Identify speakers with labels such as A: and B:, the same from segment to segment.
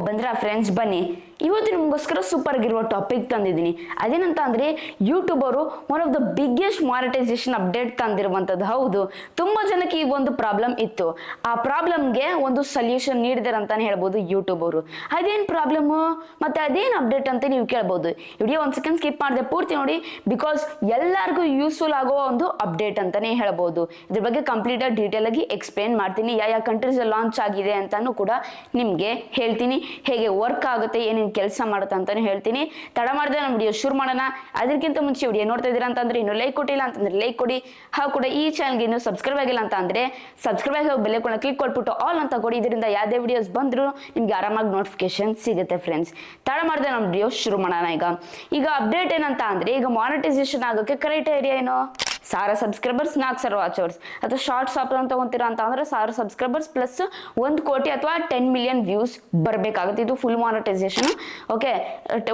A: ಬಂದ್ರ ಫ್ರೆಂಡ್ಸ್ ಬನ್ನಿ ಇವತ್ತು ನಿಮಗೋಸ್ಕರ ಸೂಪರ್ ಆಗಿರುವ ಟಾಪಿಕ್ ತಂದಿದ್ದೀನಿ. ಅದೇನಂತ ಅಂದ್ರೆ ಯೂಟ್ಯೂಬ್ ಅವರು one of the biggest monetization update ತಂದಿರುವಂತದ್ದು. ಹೌದು, ತುಂಬಾ ಜನಕ್ಕೆ ಈ ಒಂದು ಪ್ರಾಬ್ಲಮ್ ಇತ್ತು. ಆ ಪ್ರಾಬ್ಲಮ್ಗೆ ಒಂದು ಸೊಲ್ಯೂಷನ್ ನೀಡಿದಾರೆ ಅಂತಾನೆ ಹೇಳ್ಬೋದು ಯೂಟ್ಯೂಬ್ ಅವರು. ಅದೇನ್ ಪ್ರಾಬ್ಲಮ್ ಮತ್ತೆ ಅದೇನ್ ಅಪ್ಡೇಟ್ ಅಂತ ನೀವು ಕೇಳ್ಬೋದು. ವಿಡಿಯೋ ಒಂದ್ ಸೆಕೆಂಡ್ ಸ್ಕಿಪ್ ಮಾಡಿದೆ ಪೂರ್ತಿ ನೋಡಿ, ಬಿಕಾಸ್ ಎಲ್ಲರಿಗೂ ಯೂಸ್ಫುಲ್ ಆಗುವ ಒಂದು ಅಪ್ಡೇಟ್ ಅಂತಾನೆ ಹೇಳ್ಬೋದು. ಇದ್ರ ಬಗ್ಗೆ ಕಂಪ್ಲೀಟ್ ಆಗಿ ಡೀಟೇಲ್ ಆಗಿ ಎಕ್ಸ್ಪ್ಲೇನ್ ಮಾಡ್ತೀನಿ. ಯಾವ ಕಂಟ್ರೀಸ್ ಲಾಂಚ್ ಆಗಿದೆ ಅಂತಾನು ಕೂಡ ನಿಮ್ಗೆ ಹೇಳ್ತೀನಿ. ಹೇಗೆ ವರ್ಕ್ ಆಗುತ್ತೆ, ಏನೇನು ಕೆಲಸ ಮಾಡುತ್ತೆ ಅಂತಾನೆ ಹೇಳ್ತೀನಿ. ತಡ ಮಾಡಿದ್ರೆ ನಮ್ಮ ವಿಡಿಯೋ ಶುರು ಮಾಡೋಣ. ಅದಕ್ಕಿಂತ ಮುಂಚೆ ವಿಡಿಯೋ ನೋಡ್ತಾ ಇದ್ದೀರಾ ಅಂತಂದ್ರೆ ಇನ್ನು ಲೈಕ್ ಕೊಟ್ಟಿಲ್ಲ ಅಂತಂದ್ರೆ ಲೈಕ್ ಕೊಡಿ. ಹಾಗೂ ಕೂಡ ಈ ಚಾನಲ್ಗೆ ಇನ್ನು ಸಬ್ಸ್ಕ್ರೈಬ್ ಆಗಿಲ್ಲ ಅಂತ ಅಂದ್ರೆ ಸಬ್ಸ್ಕ್ರೈಬ್ ಆಗಿ ಬೆಲ್ ಐಕಾನ್ ಕ್ಲಿಕ್ ಕೊಟ್ಬಿಟ್ಟು ಆಲ್ ಅಂತ ಕೊಡಿ. ಇದರಿಂದ ಯಾವುದೇ ವಿಡಿಯೋಸ್ ಬಂದ್ರು ನಿಮ್ಗೆ ಆರಾಮಾಗಿ ನೋಟಿಫಿಕೇಶನ್ ಸಿಗುತ್ತೆ ಫ್ರೆಂಡ್ಸ್. ತಡ ಮಾಡಿದ್ರೆ ನಮ್ಮ ವಿಡಿಯೋ ಶುರು ಮಾಡೋಣ. ಈಗ ಅಪ್ಡೇಟ್ ಏನಂತ ಅಂದ್ರೆ, ಈಗ ಮಾನಿಟೈಸೇಷನ್ ಆಗೋಕೆ ಕ್ರೈಟೇರಿಯಾ ಏನು? 1000 ಸಬ್ಸ್ಕ್ರೈಬರ್ಸ್ 4000 ವಾಚರ್ಸ್ ಅಥವಾ ಶಾರ್ಟ್ಸ್ ಅಂತ ತಗೊಂತೀರಾ ಅಂತ ಅಂದ್ರೆ 1000 ಸಬ್ಸ್ಕ್ರೈಬರ್ಸ್ ಪ್ಲಸ್ 1 ಕೋಟಿ ಅಥವಾ 10 ಮಿಲಿಯನ್ ವ್ಯೂಸ್ ಬರಬೇಕಾಗುತ್ತೆ. ಇದು ಫುಲ್ ಮಾನಿಟೈಸೇಷನ್. ಓಕೆ,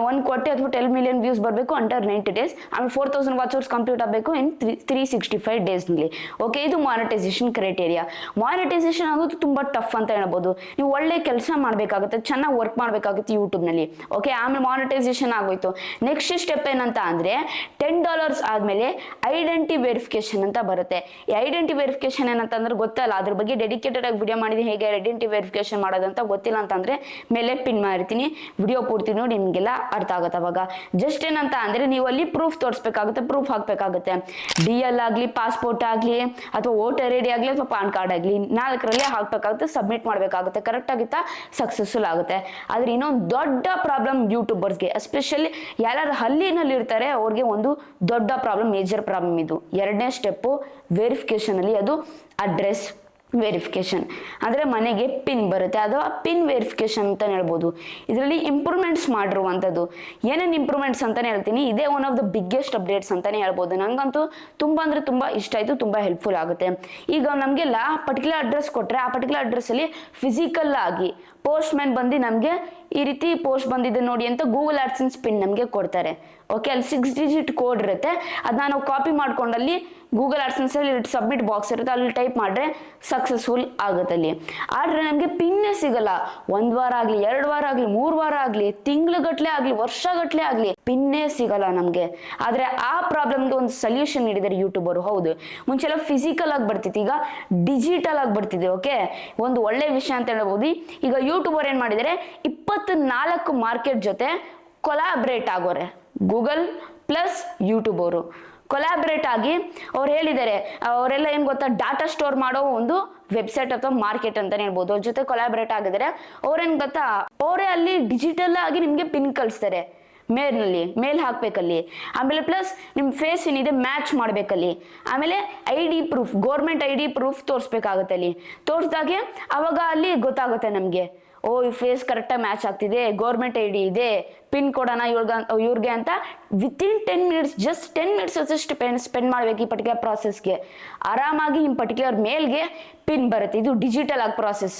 A: 1 ಕೋಟಿ ಅಥವಾ 10 ಮಿಲಿಯನ್ ವ್ಯೂಸ್ ಬರಬೇಕು ಅಂಡರ್ 90 ಡೇಸ್. ಆಮೇಲೆ 4000 ವಾಚರ್ಸ್ ಕಂಪ್ಲೀಟ್ ಆಗಬೇಕು ಇನ್ 365 ಡೇಸ್ ನಲ್ಲಿ. ಓಕೆ, ಇದು ಮಾನಿಟೈಸೇಷನ್ ಕ್ರೈಟೇರಿಯಾ. ಮಾನಿಟೈಸೇಷನ್ ಆಗೋದು ತುಂಬಾ ಟಫ್ ಅಂತ ಹೇಳ್ಬೋದು. ನೀವು ಒಳ್ಳೆ ಕೆಲಸ ಮಾಡಬೇಕಾಗುತ್ತೆ, ಚೆನ್ನಾಗಿ ವರ್ಕ್ ಮಾಡಬೇಕಾಗುತ್ತೆ ಯೂಟ್ಯೂಬ್ ನಲ್ಲಿ. ಓಕೆ, ಆಮೇಲೆ ಮಾನಿಟೈಸೇಷನ್ ಆಗೋಯ್ತು. ನೆಕ್ಸ್ಟ್ ಸ್ಟೆಪ್ ಏನಂತ ಅಂದ್ರೆ $10 ಆದ್ಮೇಲೆ ಐಡೆಂಟಿ ವೆರಿಫಿಕೇಶನ್ ಅಂತ ಬರುತ್ತೆ. ಈ ಐಡೆಂಟಿ ವೆರಿಫಿಕೇಶನ್ ಏನಂತಂದ್ರೆ ಗೊತ್ತಲ್ಲ, ಅದ್ರ ಬಗ್ಗೆ ಡೆಡಿಕೇಟೆಡ್ ಆಗಿ ವಿಡಿಯೋ ಮಾಡಿದೀನಿ. ಹೇಗೆ ಐಡೆಂಟಿ ವೆರಿಫಿಕೇಶನ್ ಮಾಡೋದಂತ ಗೊತ್ತಿಲ್ಲ ಅಂತಂದ್ರೆ ಮೇಲೆ ಪಿನ್ ಮಾಡಿರ್ತೀನಿ, ವಿಡಿಯೋ ಪೂರ್ತಿ ನೋಡಿ ನಿಮ್ಗೆಲ್ಲ ಅರ್ಥ ಆಗುತ್ತೆ. ಅವಾಗ ಜಸ್ಟ್ ಏನಂತ ಅಂದ್ರೆ ನೀವು ಅಲ್ಲಿ ಪ್ರೂಫ್ ತೋರಿಸ್ಬೇಕಾಗುತ್ತೆ, ಪ್ರೂಫ್ ಹಾಕ್ಬೇಕಾಗುತ್ತೆ. DL ಆಗ್ಲಿ, ಪಾಸ್ಪೋರ್ಟ್ ಆಗ್ಲಿ, ಅಥವಾ ವೋಟರ್ ಐಡಿ ಆಗ್ಲಿ, ಅಥವಾ ಪಾನ್ ಕಾರ್ಡ್ ಆಗ್ಲಿ, 4ರಲ್ಲಿ ಹಾಕ್ಬೇಕಾಗುತ್ತೆ, ಸಬ್ಮಿಟ್ ಮಾಡ್ಬೇಕಾಗುತ್ತೆ. ಕರೆಕ್ಟ್ ಆಗಿತ್ತಾ ಸಕ್ಸಸ್ಫುಲ್ ಆಗುತ್ತೆ. ಆದ್ರೆ ಇನ್ನೊಂದು ದೊಡ್ಡ ಪ್ರಾಬ್ಲಮ್ ಯೂಟ್ಯೂಬರ್ಸ್ಗೆ, ಎಸ್ಪೆಷಲಿ ಯಾರು ಹಳ್ಳಿನಲ್ಲಿ ಇರ್ತಾರೆ ಅವ್ರಿಗೆ ಒಂದು ದೊಡ್ಡ ಪ್ರಾಬ್ಲಮ್, ಮೇಜರ್ ಪ್ರಾಬ್ಲಮ್ ಇದು. ಎರಡನೇ ಸ್ಟೆಪ್ ವೆರಿಫಿಕೇಶನ್ ಅಲ್ಲಿ ಅದು ಅಡ್ರೆಸ್ ವೆರಿಫಿಕೇಶನ್. ಅಂದ್ರೆ ಮನೆಗೆ ಪಿನ್ ಬರುತ್ತೆ, ಅಥವಾ ಪಿನ್ ವೆರಿಫಿಕೇಶನ್ ಅಂತ ಹೇಳ್ಬೋದು. ಇದರಲ್ಲಿ ಇಂಪ್ರೂವ್ಮೆಂಟ್ಸ್ ಮಾಡಿರುವಂಥದ್ದು. ಏನೇನು ಇಂಪ್ರೂವ್ಮೆಂಟ್ಸ್ ಅಂತಾನೆ ಹೇಳ್ತೀನಿ. ಇದೇ one of the biggest updates ಅಂತಾನೆ ಹೇಳ್ಬೋದು. ನಂಗಂತೂ ತುಂಬಾ ಅಂದ್ರೆ ತುಂಬಾ ಇಷ್ಟ ಆಯ್ತು, ತುಂಬಾ ಹೆಲ್ಪ್ಫುಲ್ ಆಗುತ್ತೆ. ಈಗ ನಮ್ಗೆಲ್ಲ ಪರ್ಟಿಕ್ಯುಲರ್ ಅಡ್ರೆಸ್ ಕೊಟ್ರೆ ಆ ಪರ್ಟಿಕ್ಯುಲರ್ ಅಡ್ರೆಸ್ ಅಲ್ಲಿ ಫಿಸಿಕಲ್ ಆಗಿ ಪೋಸ್ಟ್ ಮ್ಯಾನ್ ಬಂದು ನಮ್ಗೆ ಈ ರೀತಿ ಪೋಸ್ಟ್ ಬಂದಿದೆ ನೋಡಿ ಅಂತ ಗೂಗಲ್ ಆಡ್ಸೆನ್ಸ್ ಪಿನ್ ನಮ್ಗೆ ಕೊಡ್ತಾರೆ. ಓಕೆ, ಅಲ್ಲಿ 6 ಡಿಜಿಟ್ ಕೋಡ್ ಇರುತ್ತೆ. ಅದನ್ನ ನಾವು ಕಾಪಿ ಮಾಡ್ಕೊಂಡಲ್ಲಿ ಗೂಗಲ್ ಆಡ್ಸೆನ್ಸ್ ಅಲ್ಲಿ ಸಬ್ಮಿಟ್ ಬಾಕ್ಸ್ ಇರುತ್ತೆ, ಅಲ್ಲಿ ಟೈಪ್ ಮಾಡ್ರೆ ಸಕ್ಸಸ್ಫುಲ್ ಆಗುತ್ತೆ ಅಲ್ಲಿ. ಆದ್ರೆ ನಮ್ಗೆ ಪಿನ್ನೇ ಸಿಗಲ್ಲ. 1 ವಾರ ಆಗ್ಲಿ, 2 ವಾರ ಆಗ್ಲಿ, 3 ವಾರ ಆಗ್ಲಿ, ತಿಂಗ್ಳುಗಟ್ಲೆ ಆಗ್ಲಿ, ವರ್ಷಗಟ್ಲೆ ಆಗ್ಲಿ ಪಿನ್ನೇ ಸಿಗಲ್ಲ ನಮ್ಗೆ. ಆದ್ರೆ ಆ ಪ್ರಾಬ್ಲಮ್ಗೆ ಒಂದು ಸೊಲ್ಯೂಷನ್ ನೀಡಿದ್ದಾರೆ ಯೂಟ್ಯೂಬರ್. ಹೌದು, ಮುಂಚೆಲ್ಲ ಫಿಸಿಕಲ್ ಆಗಿ ಬರ್ತಿತ್ತು, ಈಗ ಡಿಜಿಟಲ್ ಆಗಿ ಬರ್ತಿದೆ. ಓಕೆ, ಒಂದು ಒಳ್ಳೆ ವಿಷಯ ಅಂತ ಹೇಳ್ಬೋದು. ಈಗ ಯೂಟ್ಯೂಬರ್ ಏನ್ ಮಾಡಿದರೆ 24 ಮಾರ್ಕೆಟ್ ಜೊತೆ ಕೊಲಾಬ್ರೇಟ್ ಆಗೋರೆ. ಗೂಗಲ್ ಪ್ಲಸ್ ಯೂಟ್ಯೂಬ್ ಅವರು ಕೊಲಾಬ್ರೇಟ್ ಆಗಿ ಅವ್ರು ಹೇಳಿದ್ದಾರೆ, ಅವರೆಲ್ಲ ಏನ್ ಗೊತ್ತಾ, ಡಾಟಾ ಸ್ಟೋರ್ ಮಾಡೋ ಒಂದು ವೆಬ್ಸೈಟ್ ಅಥವಾ ಮಾರ್ಕೆಟ್ ಅಂತಾನೆ ಹೇಳ್ಬೋದು. ಅವ್ರ ಜೊತೆ ಕೊಲಾಬ್ರೇಟ್ ಆಗಿದ್ದಾರೆ. ಅವ್ರೇನ್ ಗೊತ್ತಾ, ಅವರೇ ಅಲ್ಲಿ ಡಿಜಿಟಲ್ ಆಗಿ ನಿಮ್ಗೆ ಪಿನ್ ಕಳಿಸ್ತಾರೆ. ಮೇಲ್ ಹಾಕ್ಬೇಕಲ್ಲಿ. ಆಮೇಲೆ ಪ್ಲಸ್ ನಿಮ್ ಫೇಸ್ ಏನಿದೆ ಮ್ಯಾಚ್ ಮಾಡ್ಬೇಕಲ್ಲಿ. ಆಮೇಲೆ ID proof, government ID proof ತೋರಿಸ್ಬೇಕಾಗತ್ತೆ. ಅಲ್ಲಿ ತೋರಿಸ್ದಾಗೆ ಅವಾಗ ಅಲ್ಲಿ ಗೊತ್ತಾಗುತ್ತೆ ನಮ್ಗೆ, ಓ ಈ ಫೇಸ್ ಕರೆಕ್ಟಾಗಿ ಮ್ಯಾಚ್ ಆಗ್ತಿದೆ, ಗೌರ್ಮೆಂಟ್ ID ಇದೆ, ಪಿನ್ ಕೊಡೋಣ ಇವ್ರಿಗೆ ಅಂತ. ವಿತಿನ್ 10 ಮಿನಿಟ್ಸ್, ಜಸ್ಟ್ 10 ಮಿನಿಟ್ಸ್ ಅಷ್ಟು ಸ್ಪೆಂಡ್ ಮಾಡ್ಬೇಕು ಈ ಪರ್ಟಿಕ್ಯುಲರ್ ಪ್ರಾಸೆಸ್ಗೆ. ಆರಾಮಾಗಿ ನಿಮ್ಮ ಪರ್ಟಿಕ್ಯುಲರ್ ಮೇಲ್ಗೆ ಪಿನ್ ಬರುತ್ತೆ. ಇದು ಡಿಜಿಟಲ್ ಆಗಿ ಪ್ರಾಸೆಸ್.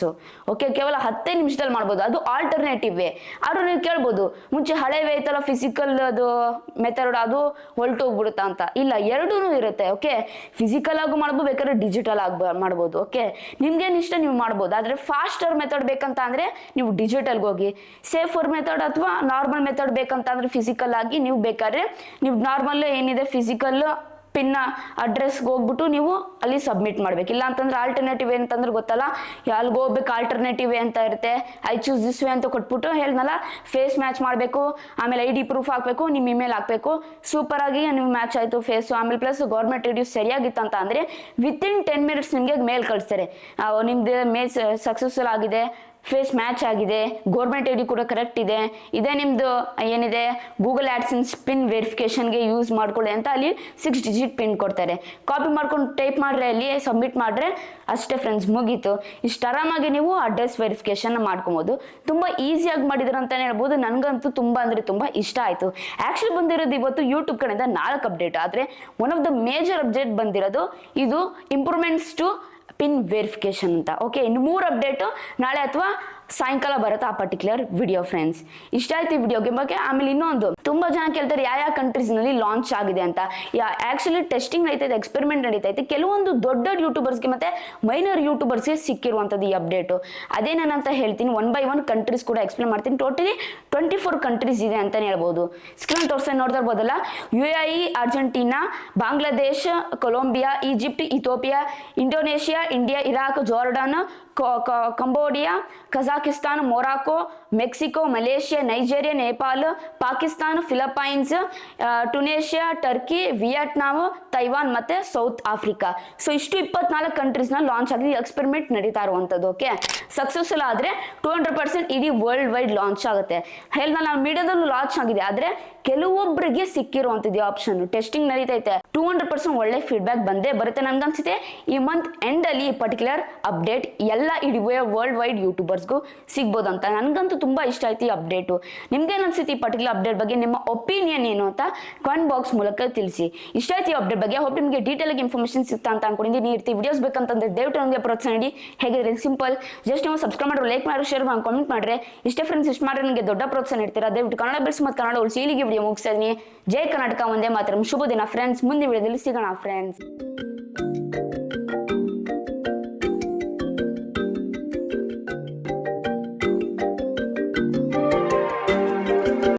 A: ಓಕೆ, ಕೇವಲ 10 ನಿಮಿಷದಲ್ಲಿ ಮಾಡ್ಬೋದು. ಅದು ಆಲ್ಟರ್ನೇಟಿವ್ ವೇ. ಆದ್ರೂ ನೀವು ಕೇಳ್ಬೋದು, ಮುಂಚೆ ಹಳೆ ವೇ ಐತಲ್ಲ ಫಿಸಿಕಲ್ ಅದು ಮೆಥಡ್, ಅದು ಹೊಲ್ಟೋಗ್ಬಿಡುತ್ತಾ ಅಂತ. ಇಲ್ಲ, ಎರಡೂ ಇರುತ್ತೆ. ಓಕೆ, ಫಿಸಿಕಲ್ ಆಗು ಮಾಡ್ಬೋದು, ಬೇಕಾದ್ರೆ ಡಿಜಿಟಲ್ ಆಗಿ ಮಾಡ್ಬೋದು. ಓಕೆ, ನಿಮ್ಗೇನು ಇಷ್ಟ ನೀವು ಮಾಡ್ಬೋದು. ಆದ್ರೆ ಫಾಸ್ಟರ್ ಮೆಥಡ್ ಬೇಕಂತ ಅಂದ್ರೆ ನೀವು ಡಿಜಿಟಲ್ಗೆ ಹೋಗಿ. ಸೇಫರ್ ಮೆಥಡ್ ಅಥವಾ ನಾರ್ಮಲ್ ಮೆಥಡ್ ಬೇಕಂತ ಅಂದ್ರೆ ಫಿಸಿಕಲ್ ಆಗಿ ನೀವು ಬೇಕಾದ್ರೆ ನೀವು ನಾರ್ಮಲ್ ಏನಿದೆ ಫಿಸಿಕಲ್ ಪಿನ್ ಅಡ್ರೆಸ್ಗೆ ಹೋಗ್ಬಿಟ್ಟು ನೀವು ಅಲ್ಲಿ ಸಬ್ಮಿಟ್ ಮಾಡ್ಬೇಕು. ಇಲ್ಲ ಅಂತಂದ್ರೆ ಆಲ್ಟರ್ನೇಟಿವ್ ಅಂತಂದ್ರೆ ಗೊತ್ತಲ್ಲ, ಅಲ್ಲಿಗೆ ಹೋಗ್ಬೇಕು. ಆಲ್ಟರ್ನೇಟಿವ್ ಅಂತ ಇರುತ್ತೆ, ಐ ಚೂಸ್ ದಿಸ್ ವೇ ಅಂತ ಕೊಟ್ಬಿಟ್ಟು ಹೇಳ್ನಲ್ಲ, ಫೇಸ್ ಮ್ಯಾಚ್ ಮಾಡಬೇಕು, ಆಮೇಲೆ ID ಪ್ರೂಫ್ ಹಾಕ್ಬೇಕು, ನಿಮ್ಮ ಇಮೇಲ್ ಹಾಕ್ಬೇಕು. ಸೂಪರ್ ಆಗಿ ನೀವು ಮ್ಯಾಚ್ ಆಯ್ತು ಫೇಸು. ಆಮೇಲೆ ಪ್ಲಸ್ ಗೌರ್ಮೆಂಟ್ ID ಸರಿಯಾಗಿತ್ತು ಅಂತ ಅಂದ್ರೆ ವಿತಿನ್ 10 ಮಿನಿಟ್ಸ್ ನಿಮ್ಗೆ ಮೇಲ್ ಕಳಿಸ್ತಾರೆ, ನಿಮ್ದು ಮೇಲ್ ಸಕ್ಸಸ್ಫುಲ್ ಆಗಿದೆ, ಫೇಸ್ ಮ್ಯಾಚ್ ಆಗಿದೆ, ಗೌರ್ಮೆಂಟ್ ID ಕೂಡ ಕರೆಕ್ಟ್ ಇದೆ, ಇದೇ ನಿಮ್ದು ಏನಿದೆ ಗೂಗಲ್ ಆಡ್ಸೆನ್ಸ್ ಪಿನ್ ವೆರಿಫಿಕೇಶನ್ಗೆ ಯೂಸ್ ಮಾಡ್ಕೊಳ್ಳಿ ಅಂತ ಅಲ್ಲಿ 6 ಡಿಜಿಟ್ ಪಿನ್ ಕೊಡ್ತಾರೆ. ಕಾಪಿ ಮಾಡ್ಕೊಂಡು ಟೈಪ್ ಮಾಡ್ರೆ ಅಲ್ಲಿ ಸಬ್ಮಿಟ್ ಮಾಡ್ರೆ ಅಷ್ಟೇ ಫ್ರೆಂಡ್ಸ್, ಮುಗೀತು. ಇಷ್ಟು ಆರಾಮಾಗಿ ನೀವು ಅಡ್ರೆಸ್ ವೆರಿಫಿಕೇಶನ್ ಮಾಡ್ಕೊಬೋದು. ತುಂಬಾ ಈಸಿಯಾಗಿ ಮಾಡಿದ್ರು ಅಂತಾನೆ ಹೇಳ್ಬೋದು. ನನಗಂತೂ ತುಂಬಾ ಅಂದ್ರೆ ತುಂಬಾ ಇಷ್ಟ ಆಯ್ತು. ಆಕ್ಚುಲಿ ಬಂದಿರೋದು ಇವತ್ತು ಯೂಟ್ಯೂಬ್ ಕಡೆಯಿಂದ 4 ಅಪ್ಡೇಟ್. ಆದ್ರೆ one of the major update ಬಂದಿರೋದು ಇದು ಇಂಪ್ರೂವ್ಮೆಂಟ್ಸ್ ಟು ಪಿನ್ ವೆರಿಫಿಕೇಶನ್ ಅಂತ. ಓಕೆ, ಇನ್ನು 3 ಅಪ್ಡೇಟ್ ನಾಳೆ ಅಥವಾ ಸಾಯಂಕಾಲ ಬರುತ್ತೆ ಆ ಪರ್ಟಿಕ್ಯುಲರ್ ವಿಡಿಯೋ ಫ್ರೆಂಡ್ಸ್. ಇಷ್ಟ ಆಯ್ತು ಈ ವಿಡಿಯೋಗೆ ಬಗ್ಗೆ. ಆಮೇಲೆ ಇನ್ನೊಂದು ತುಂಬಾ ಜನ ಕೇಳ್ತಾರೆ ಯಾವ ಕಂಟ್ರೀಸ್ ನಲ್ಲಿ ಲಾಂಚ್ ಆಗಿದೆ ಅಂತ. ಆಕ್ಚುಲಿ ಟೆಸ್ಟಿಂಗ್ ನಡೀತೈತೆ, ಎಕ್ಸ್ಪೆರಿಮೆಂಟ್ ನಡೀತೈತೆ. ಕೆಲವೊಂದು ದೊಡ್ಡ ಯೂಟ್ಯೂಬರ್ಸ್ಗೆ ಮತ್ತೆ ಮೈನರ್ ಯೂಟ್ಯೂಬರ್ಸ್ಗೆ ಸಿಕ್ಕಿರುವಂತದ್ದು ಈ ಅಪ್ಡೇಟ್. ಅದೇನಂತ ಹೇಳ್ತೀನಿ, ಒನ್ ಬೈ ಒನ್ ಕಂಟ್ರೀಸ್ ಕೂಡ ಎಕ್ಸ್ಪ್ಲೇನ್ ಮಾಡ್ತೀನಿ. ಟೋಟಲಿ 24 ಕಂಟ್ರೀಸ್ ಇದೆ ಅಂತಾನೆ ಹೇಳ್ಬೋದು. ಸ್ಕ್ರೀನ್ ತೋರಿಸ್ತಾ ನೋಡ್ತಾ ಇರ್ಬೋದಲ್ಲ, UAE, Argentina, Bangladesh, Colombia, Egypt, Ethiopia, Indonesia, India, Iraq, Jordan, Cambodia, Kazakhstan, Morocco, Mexico, Malaysia, Nigeria, Nepal, Pakistan, Philippines, Tunisia, Turkey, Vietnam, Taiwan ಮತ್ತೆ ಸೌತ್ ಆಫ್ರಿಕಾ. ಸೊ ಇಷ್ಟು 24 ಕಂಟ್ರೀಸ್ ನ ಲಾಂಚ್ ಆಗಿದೆ. ಎಕ್ಸ್ಪೆರಿಮೆಂಟ್ ನಡೀತಾ ಇರುವಂತದ್ದು. ಓಕೆ, ಸಕ್ಸಸ್ಫುಲ್ ಆದ್ರೆ 200% ಇಡೀ ವರ್ಲ್ಡ್ ವೈಡ್ ಲಾಂಚ್ ಆಗುತ್ತೆ. ನಾವು ಮೀಡಿಯಾದಲ್ಲೂ ಲಾಂಚ್ ಆಗಿದೆ, ಆದ್ರೆ ಕೆಲವೊಬ್ಬರಿಗೆ ಸಿಕ್ಕಿರುವಂತದ್ದು ಆಪ್ಷನ್. ಟೆಸ್ಟಿಂಗ್ ನಡೀತೈತೆ. 200% ಒಳ್ಳೆ ಫೀಡ್ಬ್ಯಾಕ್ ಬಂದೇ ಬರುತ್ತೆ ನನ್ಗನ್ಸುತ್ತೆ. ಈ ಮಂತ್ ಎಂಡ್ ಅಲ್ಲಿ ಈ ಪರ್ಟಿಕ್ಯುಲರ್ ಅಪ್ಡೇಟ್ ಎಲ್ಲ ಇಡೀ ವರ್ಲ್ಡ್ ವೈಡ್ ಯೂಟ್ಯೂಬರ್ಸ್ಗೂ ಸಿಗ್ಬೋದು ಅಂತ. ನನ್ಗಂತೂ ತುಂಬಾ ಇಷ್ಟ ಆಯ್ತು ಈ ಅಪ್ಡೇಟು. ನಿಮ್ಗೇನು ಅನ್ಸುತ್ತೆ ಈ ಪರ್ಟಿಕ್ಯುಲರ್ ಅಪ್ಡೇಟ್ ಬಗ್ಗೆ? ನಿಮ್ಮ ಒಪಿನಿಯನ್ ಏನು ಅಂತ ಕಾಮೆಂಟ್ ಬಾಕ್ಸ್ ಮೂಲಕ ತಿಳಿಸಿ. ಇಷ್ಟ ಆಯ್ತು ಈ ಅಪ್ಡೇಟ್ ಬಗ್ಗೆ. ಹೋಪ್ ನಿಮಗೆ ಡೀಟೇಲ್ ಆಗಿ ಇನ್ಫಾರ್ಮೇಶನ್ ಸಿಗ್ತಾ ಅಂತ ಅನ್ಕೊಂಡಿದ್ದೀನಿ. ಈ ರೀತಿ ವಿಡಿಯೋಸ್ ಬೇಕಂತಂದ್ರೆ ದಯವಿಟ್ಟು ನನಗೆ ಪ್ರೋತ್ಸಾಹ ನೀಡಿ. ಹೇಗಿದ್ರೆ ಸಿಂಪಲ್, ಜಸ್ಟ್ ನೀವು ಸಬ್ಸ್ಕ್ರೈಬ್ ಮಾಡ್ರಿ, ಲೈಕ್ ಮಾಡಿ, ಶೇರ್ ಮಾಡಿ, ಕಾಮೆಂಟ್ ಮಾಡ್ರೆ ಇಷ್ಟೇ ಫ್ರೆಂಡ್ಸ್. ಇಷ್ಟು ಮಾಡಿ ನನಗೆ ದೊಡ್ಡ ಪ್ರೋತ್ಸಾಹ ನೀಡ್ತೀರಾ. ದಯವಿಟ್ಟು ಕನ್ನಡ ಬೆಳೆಸಿ ಮತ್ತು ಕನ್ನಡ ಉಳಿಸಿ. ಇಲ್ಲಿಗೆ ವಿಡಿಯೋ ಮುಗಿಸ್ತಾ ಇದೀನಿ. ಜೈ ಕರ್ನಾಟಕ, ಒಂದೇ ಮಾತ್ರ. ಶುಭ ದಿನ ಫ್ರೆಂಡ್ಸ್. ಮುಂದಿನ ವಿಡಿಯೋದಲ್ಲಿ ಸಿಗೋಣ ಫ್ರೆಂಡ್ಸ್.